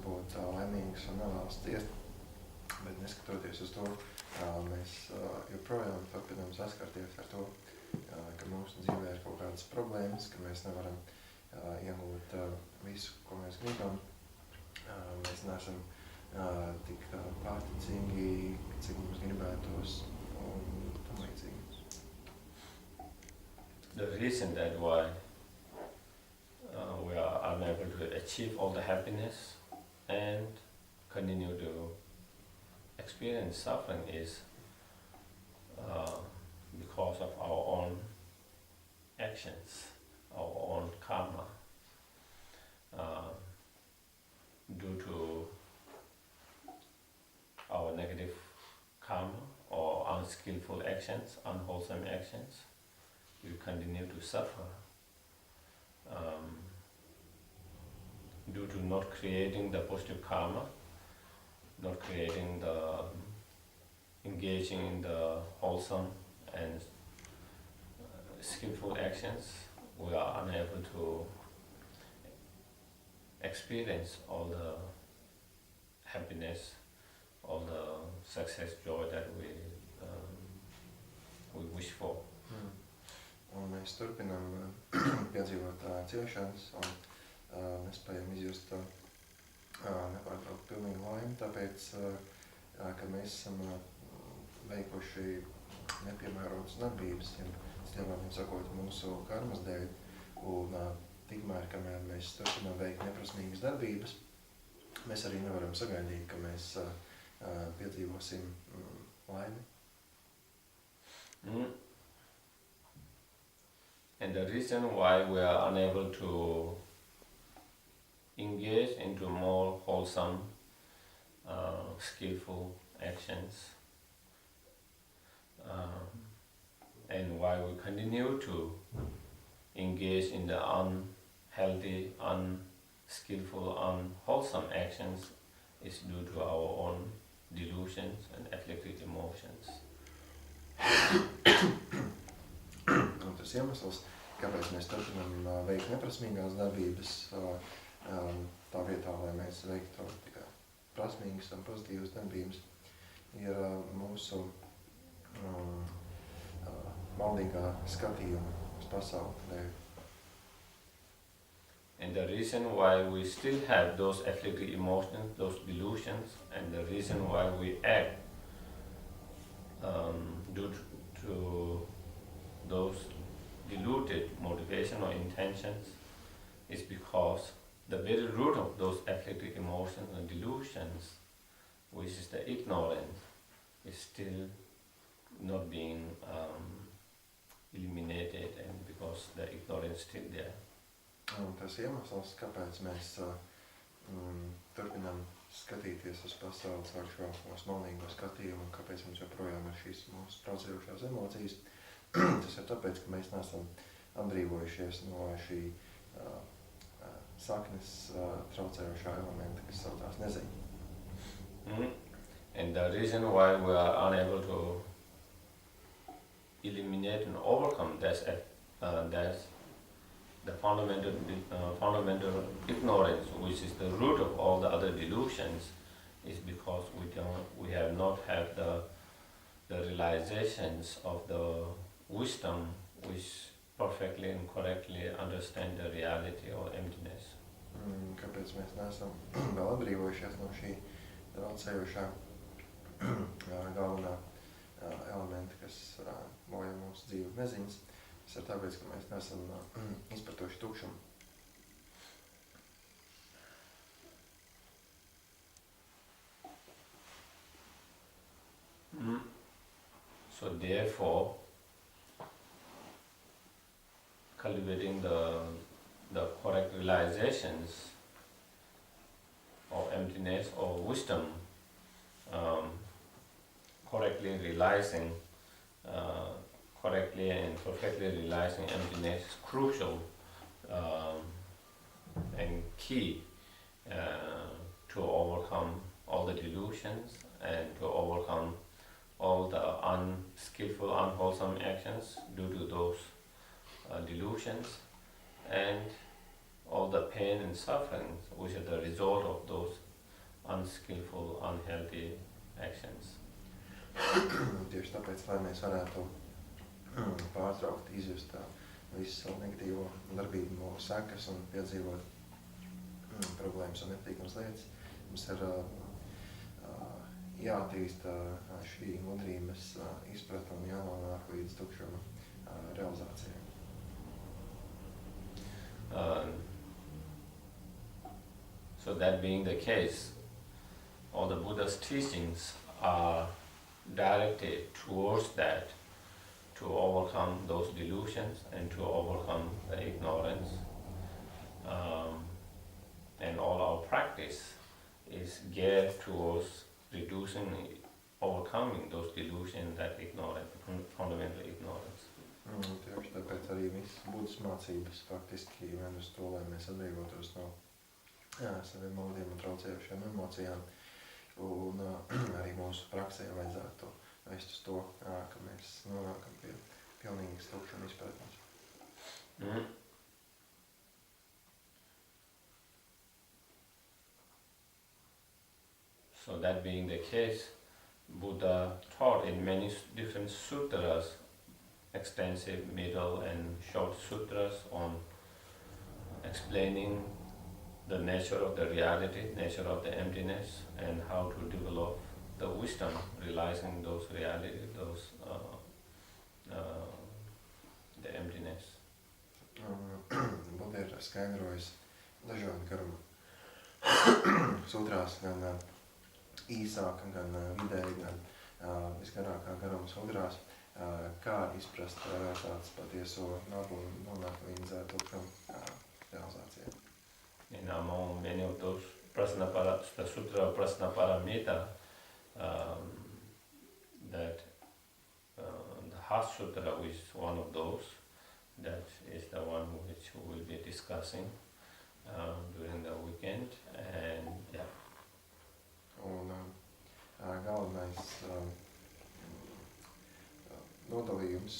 būt laimīgs un nevēlas ciest, bet neskatoties uz to, mēs joprojām turpinām saskarties ar to, ka mūsu dzīvē ir kaut kādas problēmas, ka mēs nevaram iegūt visu, ko mēs gribam. Mēs neesam tik pārticīgi, cik mums gribētos un tam līdzīgi. The reason that why we are unable to achieve all the happiness and continue to experience suffering is because of our own actions, our own karma. Due to our negative karma or unskillful actions, unwholesome actions, we continue to suffer due to not creating the positive karma, not creating the engaging in the wholesome and skillful actions. We are unable to experience all the happiness, all the success, joy that we wish for. Un mēs turpinām piedzīvot ciešanas un nespējam izjust nepārtraukt pilnīgu laimi, tāpēc, ka mēs esam veikuši nepiemērotas darbības, citiem vārdiem sakot, mūsu karmas dēļ, un tikmēr, kamēr mēs turpinām veikt neprasmīgas darbības, mēs arī nevaram sagaidīt, ka mēs piedzīvosim laimi. And the reason why we are unable to engage into more wholesome, skillful actions, and why we continue to engage in the unhealthy, unskillful, unwholesome actions is due to our own delusions and afflicted emotions. Un tas iemesls, kāpēc mēs turpinām veikt neprasmīgās darbības, tā vietā, lai mēs veiktu tikai prasmīgas un pozitīvas darbības, ir mūsu maldīgā skatījuma uz pasauli dēļ. And the reason why we still have those afflicted emotions, those delusions, and the reason why we act due to those deluded motivation or intentions is because the very root of those afflicted emotions and delusions, which is the ignorance, is still not being eliminated, and because the ignorance is still there. Un tas iemesls, kāpēc mēs turpinām skatīties uz pasauli caur šo mūsu maldīgo skatījumu, un kāpēc mums joprojām ir šīs mūsu traucējošās emocijas, tas ir tāpēc, ka mēs neesam atbrīvojušies no šī saknes traucējošā elementa, kas saucās neziņa. And the reason why we are unable to eliminate and overcome that's the fundamental ignorance, which is the root of all the other delusions, is because we have not had the realizations of the wisdom which perfectly and correctly understand the reality or emptiness. Kāpēc mēs neesam vēl atbrīvojušies no šī traucējošā galvenā elementa, kas bojā mūsu dzīvi neziņas? Tas ir tāpēc, ka mēs neesam izpratuši tukšumu. So therefore, cultivating the correct realizations of emptiness or wisdom, correctly realizing correctly and perfectly realizing emptiness is crucial and key to overcome all the delusions and to overcome all the unskillful, unwholesome actions due to those delusions, and all the pain and suffering which are the result of those unskillful, unhealthy actions. Tieši tāpēc, lai mēs varētu pārtraukt, izjust visu savu negatīvo darbību, mūsu sekas un piedzīvot problēmas un nepatīkamas lietas, mums ir jāattīst šī mudrības izpratne un jānonāk līdz tukšuma realizācijai. So that being the case, all the Buddha's teachings are directed towards that, to overcome those delusions and to overcome the ignorance. And all our practice is geared towards reducing, overcoming those delusions, that ignorance, fundamental ignorance. Tieši tāpēc arī viss Buddhas mācības faktiski vien uz to, lai mēs atbrīvotos no saviem maudiem un traucējušiem emocijām. Un arī mūsu praksē vajadzētu vest uz to, ka mēs nonākam pie pilnīgas tukšuma izpratnes. So that being the case, Buddha taught in many different sutras, extensive, middle and short sutras on explaining the nature of the reality, nature of the emptiness, and how to develop the wisdom, realizing those reality, those the emptiness. Buddha ir skaidrojis dažādi garuma sutrās, gan īsāk, gan vidēji, gan visgarākā garuma sutrās, kā izprast realitātes patieso dabu un nonākt līdz tukšuma realizācijai. And among many of those the sutra Prasnaparamita, that the Heart Sutra is one of those. That is the one which we will be discussing during the weekend, and yeah. Un galvenais nodalījums,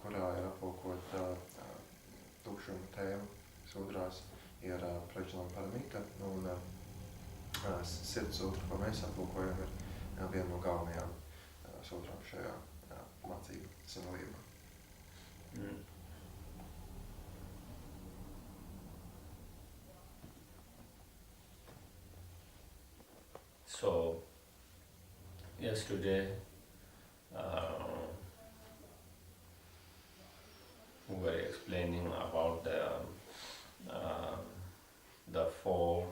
kurā ir aplūkot tukšuma tēmu sutrās, ir Prajnaparamita, un sirds sutra, ko mēs aplūkojam, ir viena no galvenajām sutrām šajā mācību sadalījumā. So, yesterday we were explaining about the four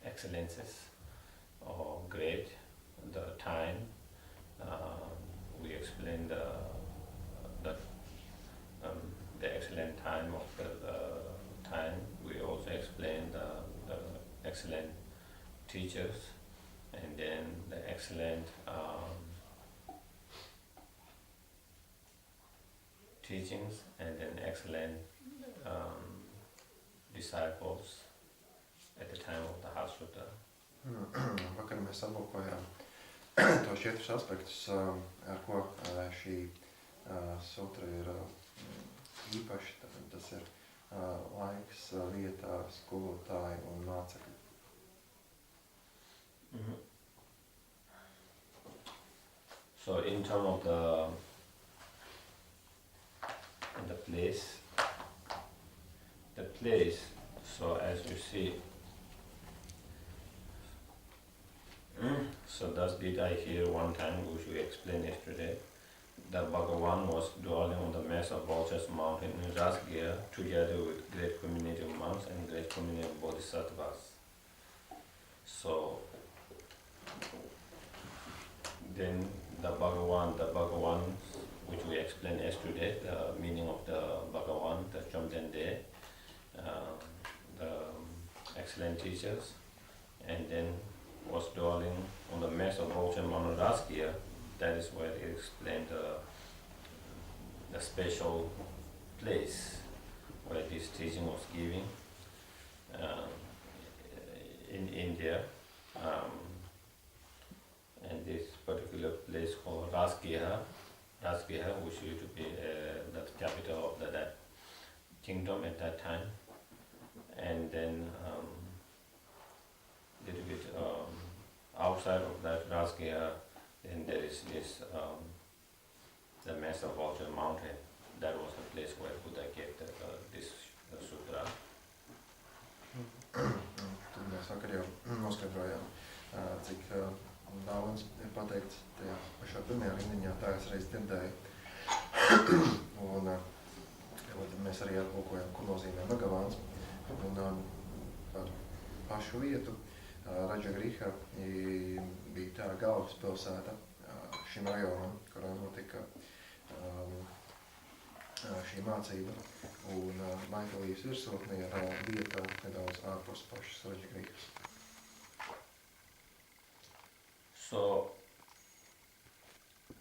excellences or grade, the time. We explained the excellent time of the time. We also explained the excellent teachers, and then the excellent teachings, and then excellent disciples at the time of the Heart Sutra. Vakar mēs aplūkojām tos 4 aspektus, ar ko šī sutra ir īpaši. Tas ir laiks, vietā, skolotāji un mācekļi. So in terms of the place, so as you see, so thus did I hear one time, which we explained yesterday, that Bhagavan was dwelling on the mass of Vulture's mountain in Rasgir together with great community of monks and great community of bodhisattvas. So then the Bhagavan, which we explained yesterday, the meaning of the Bhagavan, the Chomdende, the excellent teachers, and then was dwelling on the mass of Vulture Mountain Rasgir. That is where it explained the special place where this teaching was given in India, and this particular place called Rasgir, which used to be the capital of that kingdom at that time. outside of that Rasgaya, then there is this the massive vulture mountain. That was the place where Buddha gave this sutra. Tad mēs vakar jau noskaidrojām, cik daudz ir pateikts tajā pašā pirmajā rindiņā, tā es reiz dzirdēju. Un tad mēs arī aplūkojām, ko nozīmē Bhagavāns. Un par pašu vietu Ven.Geshe bija tā galvaspilsēta šim rajonam, kurā notika šī mācība. Un Maitalijas virsotne ir vieta nedaudz ārpus pašas Ven.Geshas. So,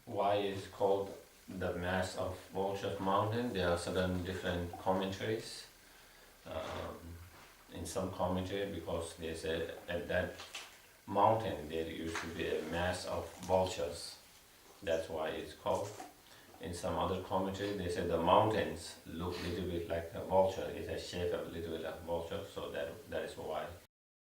why is called the mass of vultures mountain? There are certain different commentaries. In some commentary, because they say at that mountain there used to be a mass of vultures. That's why it's called. In some other commentary, they say the mountains look a little bit like a vulture. It has shape of a little bit like a vulture, so that is why